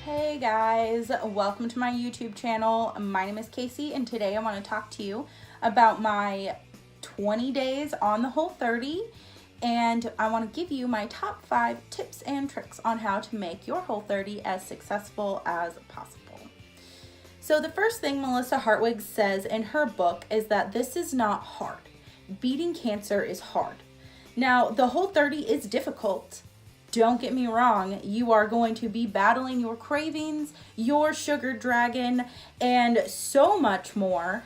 Hey guys, welcome to my YouTube channel. My name is Casey and today I want to talk to you about my 20 days on the Whole30, and I want to give you my top 5 tips and tricks on how to make your Whole30 as successful as possible. So the first thing Melissa Hartwig says in her book is that this is not hard. Beating cancer is hard. Now, the Whole30 is difficult. Don't get me wrong, you are going to be battling your cravings, your sugar dragon, and so much more.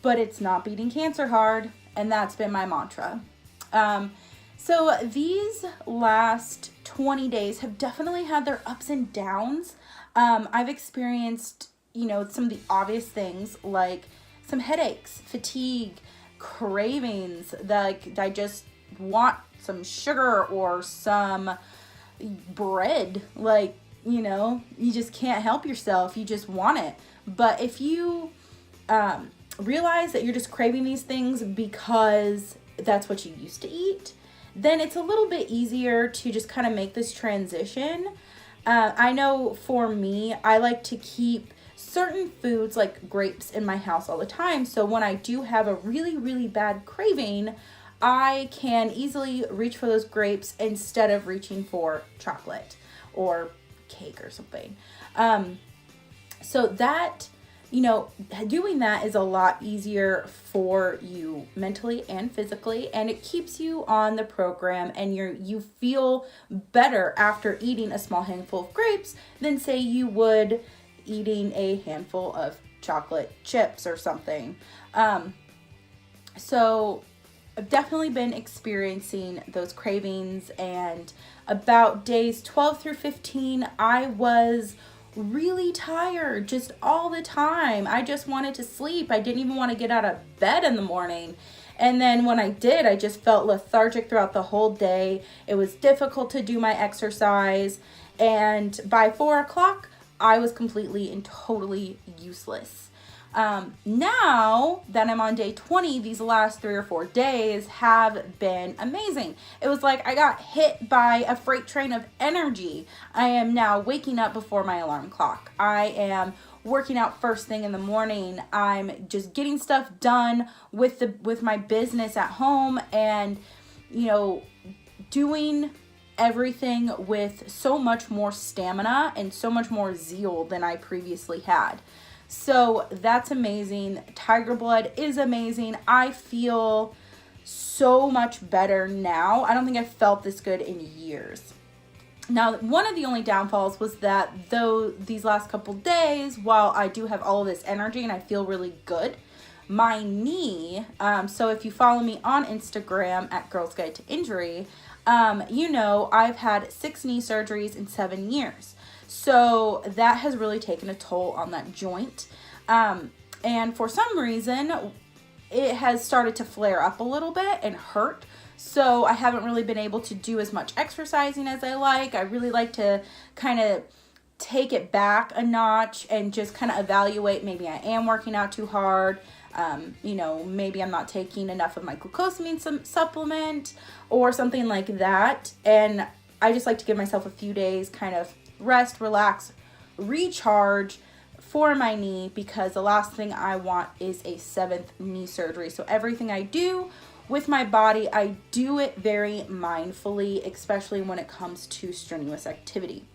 But it's not beating cancer hard, and that's been my mantra. So these last 20 days have definitely had their ups and downs. I've experienced, some of the obvious things like some headaches, fatigue, cravings, like I just want some sugar or some bread, you just can't help yourself, you just want it. But if you realize that you're just craving these things because that's what you used to eat, then it's a little bit easier to just kind of make this transition. I know for me, I like to keep certain foods like grapes in my house all the time, so when I do have a really, really bad craving, I can easily reach for those grapes instead of reaching for chocolate or cake or something. So that, doing that is a lot easier for you mentally and physically, and it keeps you on the program, and you feel better after eating a small handful of grapes than say you would eating a handful of chocolate chips or something. So I've definitely been experiencing those cravings, and about days 12 through 15, I was really tired just all the time. I just wanted to sleep. I didn't even want to get out of bed in the morning. And then when I did, I just felt lethargic throughout the whole day. It was difficult to do my exercise. And by 4 o'clock, I was completely and totally useless. Now that I'm on day 20, these last 3 or 4 days have been amazing. It was like I got hit by a freight train of energy. I am now waking up before my alarm clock. I am working out first thing in the morning. I'm just getting stuff done with my business at home, and doing everything with so much more stamina and so much more zeal than I previously had. So that's amazing. Tiger Blood is amazing. I feel so much better now. I don't think I've felt this good in years. Now, one of the only downfalls was that though these last couple days, while I do have all of this energy and I feel really good, my knee, so if you follow me on Instagram at Girls Guide to Injury, I've had 6 knee surgeries in 7 years. So that has really taken a toll on that joint. And for some reason, it has started to flare up a little bit and hurt. So I haven't really been able to do as much exercising as I like. I really like to kind of take it back a notch and just kind of evaluate, maybe I am working out too hard. Maybe I'm not taking enough of my glucosamine supplement or something like that. And I just like to give myself a few days kind of rest, relax, recharge for my knee, because the last thing I want is a 7th knee surgery. So everything I do with my body, I do it very mindfully, especially when it comes to strenuous activity.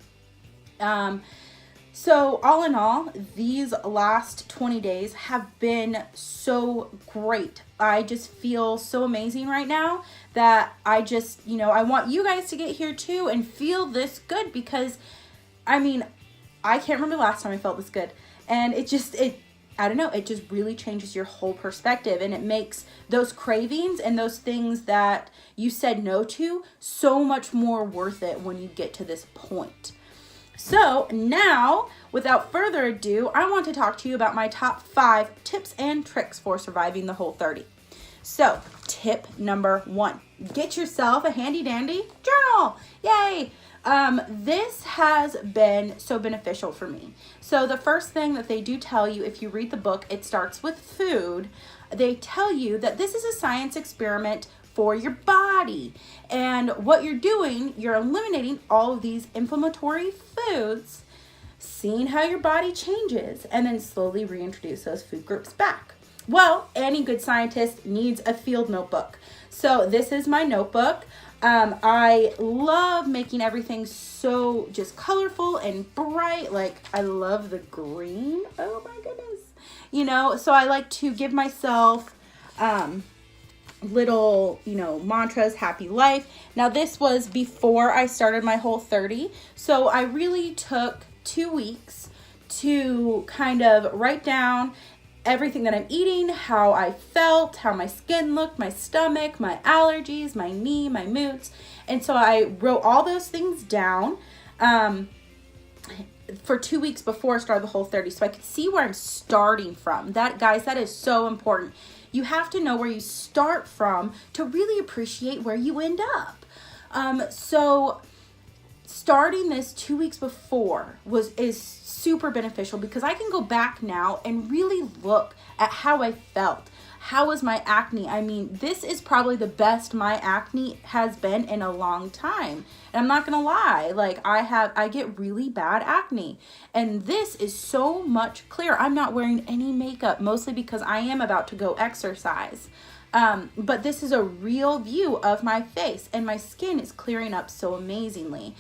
So all in all, these last 20 days have been so great. I just feel so amazing right now that I just, I want you guys to get here too and feel this good, because I can't remember the last time I felt this good. And it just really changes your whole perspective, and it makes those cravings and those things that you said no to so much more worth it when you get to this point. So now, without further ado, I want to talk to you about my top 5 tips and tricks for surviving the Whole30. So, tip number 1, get yourself a handy dandy journal. Yay! This has been so beneficial for me. So the first thing that they do tell you, if you read the book, It Starts with Food, they tell you that this is a science experiment for your body. And what you're doing, you're eliminating all of these inflammatory foods, seeing how your body changes, and then slowly reintroduce those food groups back. Well, any good scientist needs a field notebook. So this is my notebook. I love making everything so just colorful and bright. Like, I love the green. Oh my goodness. You know, so I like to give myself little, you know, mantras, happy life. Now, this was before I started my Whole30. So I really took 2 weeks to kind of write down everything that I'm eating, how I felt, how my skin looked, my stomach, my allergies, my knee, my moods. And so I wrote all those things down for 2 weeks before I started the Whole30, so I could see where I'm starting from. That, guys, that is so important. You have to know where you start from to really appreciate where you end up. So starting this 2 weeks before is super beneficial, because I can go back now and really look at how I felt. How was my acne? I mean, this is probably the best my acne has been in a long time. And I'm not gonna lie, like I get really bad acne. And this is so much clearer. I'm not wearing any makeup, mostly because I am about to go exercise. But this is a real view of my face, and my skin is clearing up so amazingly.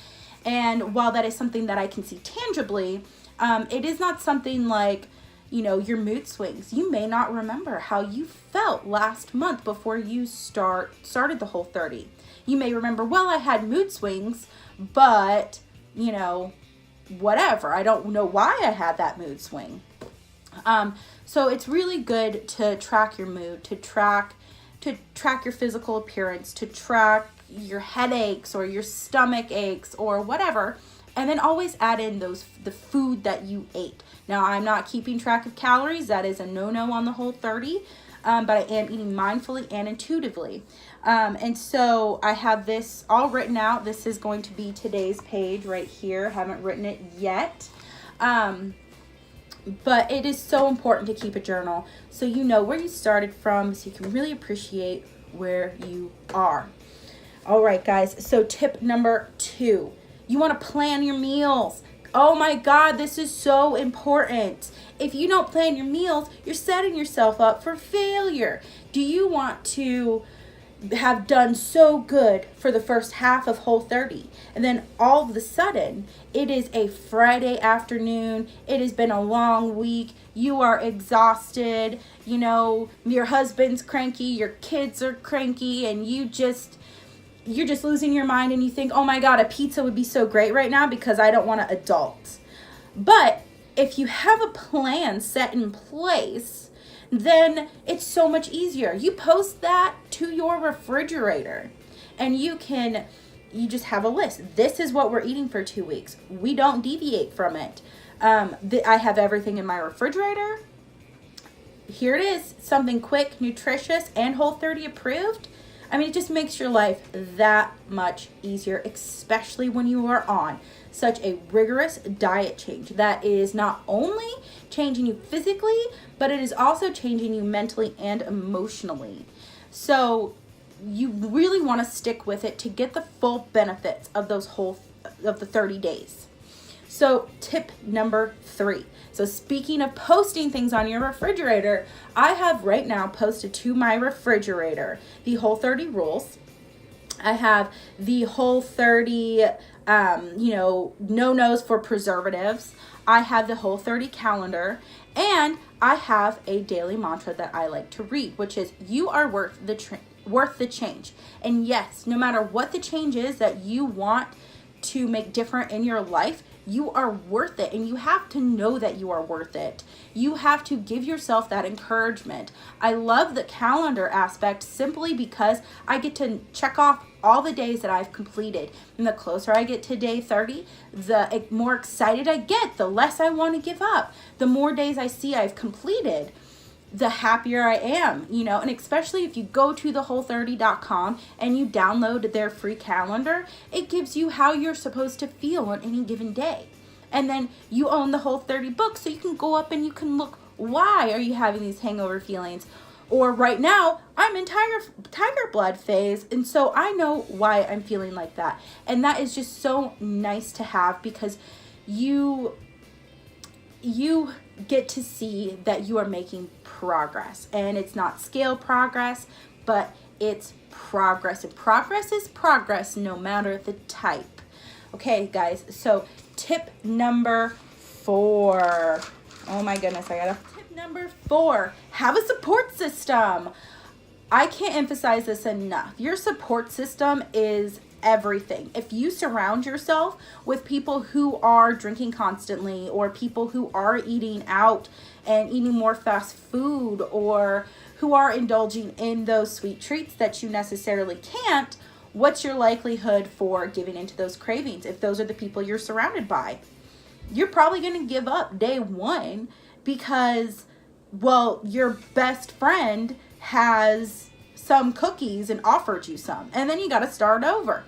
And while that is something that I can see tangibly, it is not something like, you know, your mood swings. You may not remember how you felt last month before you started the Whole30. You may remember, well, I had mood swings, but, you know, whatever. I don't know why I had that mood swing. So it's really good to track your mood, to track your physical appearance, to track your headaches or your stomach aches or whatever, and then always add in the food that you ate. Now, I'm not keeping track of calories. That is a no-no on the Whole30, but I am eating mindfully and intuitively. And so I have this all written out. This is going to be today's page right here. Haven't written it yet. But it is so important to keep a journal so you know where you started from, so you can really appreciate where you are. All right, guys. So tip number 2, you want to plan your meals. Oh my God, this is so important. If you don't plan your meals, you're setting yourself up for failure. Do you want to have done so good for the first half of Whole30, and then all of a sudden it is a Friday afternoon, it has been a long week, you are exhausted, you know, your husband's cranky, your kids are cranky, and you're just losing your mind, and you think, oh my God, a pizza would be so great right now because I don't want to adult. But if you have a plan set in place, then it's so much easier. You post that to your refrigerator, and you just have a list. This is what we're eating for 2 weeks. We don't deviate from it. I have everything in my refrigerator. Here it is, something quick, nutritious, and Whole30 approved. I mean, it just makes your life that much easier, especially when you are on such a rigorous diet change that is not only changing you physically, but it is also changing you mentally and emotionally. So you really want to stick with it to get the full benefits of the 30 days. So tip number 3. So speaking of posting things on your refrigerator, I have right now posted to my refrigerator the Whole30 rules. I have the Whole30, no-nos for preservatives. I have the Whole30 calendar, and I have a daily mantra that I like to read, which is, you are worth the change. And yes, no matter what the change is that you want to make different in your life, you are worth it, and you have to know that you are worth it. You have to give yourself that encouragement. I love the calendar aspect simply because I get to check off all the days that I've completed. And the closer I get to day 30, the more excited I get, the less I want to give up. The more days I see I've completed, the happier I am, and especially if you go to thewhole30.com and you download their free calendar, it gives you how you're supposed to feel on any given day. And then you own the Whole30 book, so you can go up and you can look, why are you having these hangover feelings? Or right now, I'm in tiger blood phase, and so I know why I'm feeling like that. And that is just so nice to have, because you get to see that you are making progress. And it's not scale progress, but it's progress. And progress is progress no matter the type. Okay, guys, so tip number 4. Oh my goodness, tip number 4, have a support system. I can't emphasize this enough. Your support system is everything. If you surround yourself with people who are drinking constantly, or people who are eating out and eating more fast food, or who are indulging in those sweet treats that you necessarily can't, what's your likelihood for giving into those cravings? If those are the people you're surrounded by, you're probably going to give up day one because, well, your best friend has some cookies and offered you some, and then you got to start over.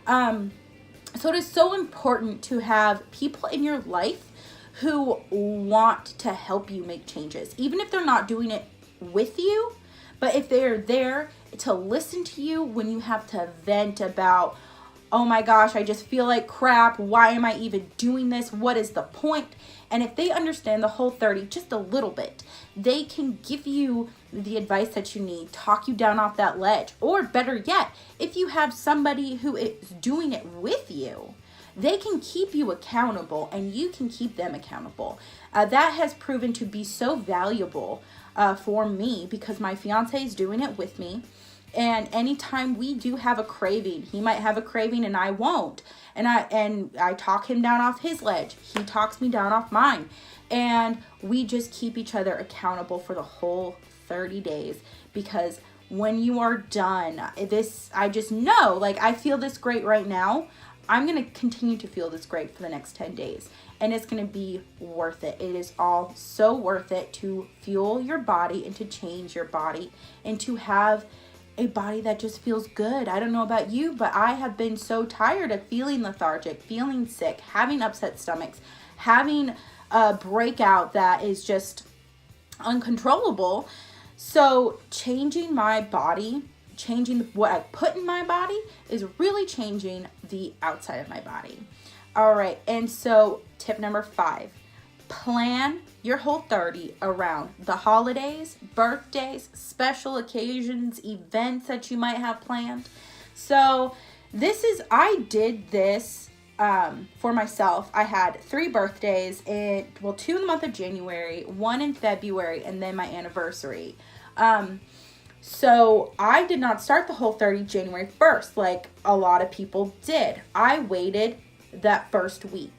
So it is so important to have people in your life who want to help you make changes, even if they're not doing it with you, but if they're there to listen to you when you have to vent about, oh my gosh, I just feel like crap. Why am I even doing this? What is the point? And if they understand the Whole30 just a little bit, they can give you the advice that you need, talk you down off that ledge. Or better yet, if you have somebody who is doing it with you, they can keep you accountable and you can keep them accountable. That has proven to be so valuable for me, because my fiance is doing it with me. And anytime we do have a craving, he might have a craving and I won't. And I talk him down off his ledge. He talks me down off mine. And we just keep each other accountable for the whole 30 days. Because when you are done, I just know, like, I feel this great right now. I'm going to continue to feel this great for the next 10 days. And it's going to be worth it. It is all so worth it to fuel your body and to change your body and to have a body that just feels good. I don't know about you, but I have been so tired of feeling lethargic, feeling sick, having upset stomachs, having a breakout that is just uncontrollable. So changing my body, changing what I put in my body, is really changing the outside of my body. All right, and so tip number 5, plan your Whole30 around the holidays, birthdays, special occasions, events that you might have planned. So I did this for myself. I had 3 birthdays, 2 in the month of January, 1 in February, and then my anniversary. So I did not start the Whole30 January 1st like a lot of people did. I waited that first week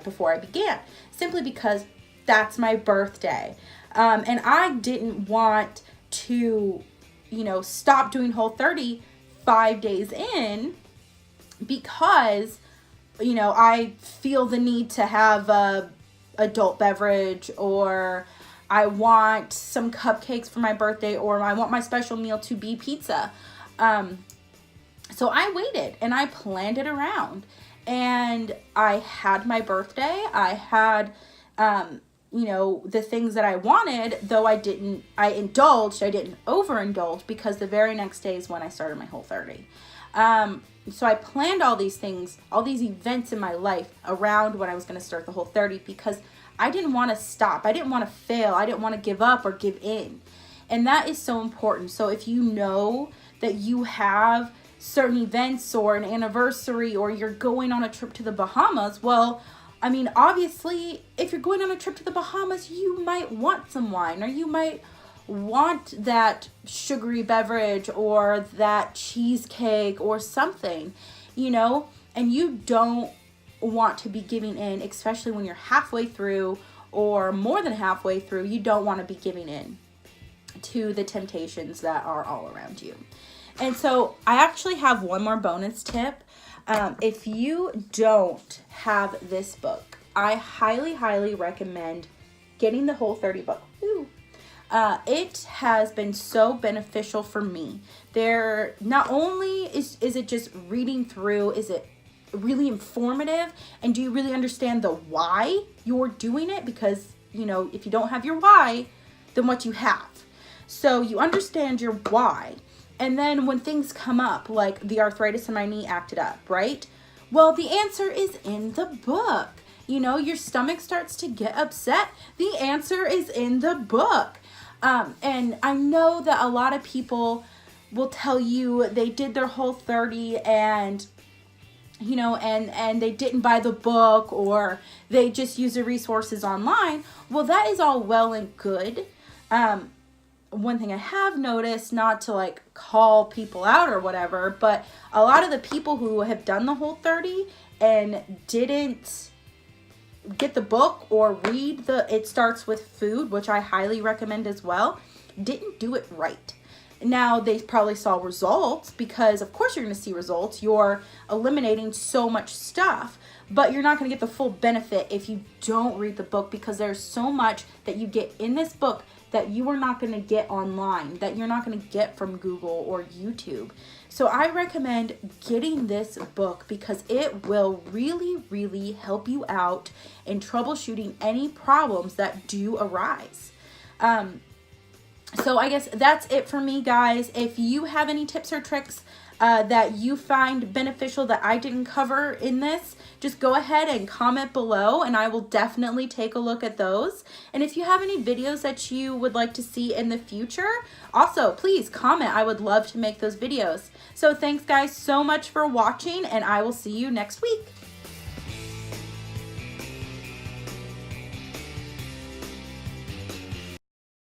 before I began, simply because that's my birthday. And I didn't want to, stop doing Whole30 5 days in, because, I feel the need to have a adult beverage, or I want some cupcakes for my birthday, or I want my special meal to be pizza. So I waited and I planned it around, and I had my birthday. I had, the things that I wanted, though I indulged, I didn't overindulge, because the very next day is when I started my Whole30. So I planned all these things, all these events in my life around when I was going to start the Whole30, because I didn't want to stop. I didn't want to fail. I didn't want to give up or give in. And that is so important. So if you know that you have certain events or an anniversary, or you're going on a trip to the Bahamas, well, I mean, obviously, if you're going on a trip to the Bahamas, you might want some wine, or you might want that sugary beverage or that cheesecake or something, and you don't want to be giving in, especially when you're halfway through or more than halfway through. You don't want to be giving in to the temptations that are all around you. And so I actually have one more bonus tip. If you don't have this book, I highly, highly recommend getting the Whole30 book. It has been so beneficial for me. There, not only is it just reading through, is it really informative, and do you really understand the why you're doing it? Because, if you don't have your why, then what you have. So you understand your why. And then when things come up, like the arthritis in my knee acted up, right? Well, the answer is in the book. You know, your stomach starts to get upset. The answer is in the book. And I know that a lot of people will tell you they did their Whole30 and, you know, and they didn't buy the book, or they just use the resources online. Well, that is all well and good. One thing I have noticed, not to like call people out or whatever, but a lot of the people who have done the Whole30 and didn't get the book or read It Starts With Food, which I highly recommend as well, didn't do it right. Now, they probably saw results, because of course you're going to see results. You're eliminating so much stuff, but you're not going to get the full benefit if you don't read the book, because there's so much that you get in this book that you are not going to get online, that you're not going to get from Google or YouTube. So I recommend getting this book, because it will really, really help you out in troubleshooting any problems that do arise. So I guess that's it for me, guys. If you have any tips or tricks that you find beneficial that I didn't cover in this, just go ahead and comment below, and I will definitely take a look at those. And if you have any videos that you would like to see in the future, also please comment. I would love to make those videos. So thanks guys so much for watching, and I will see you next week.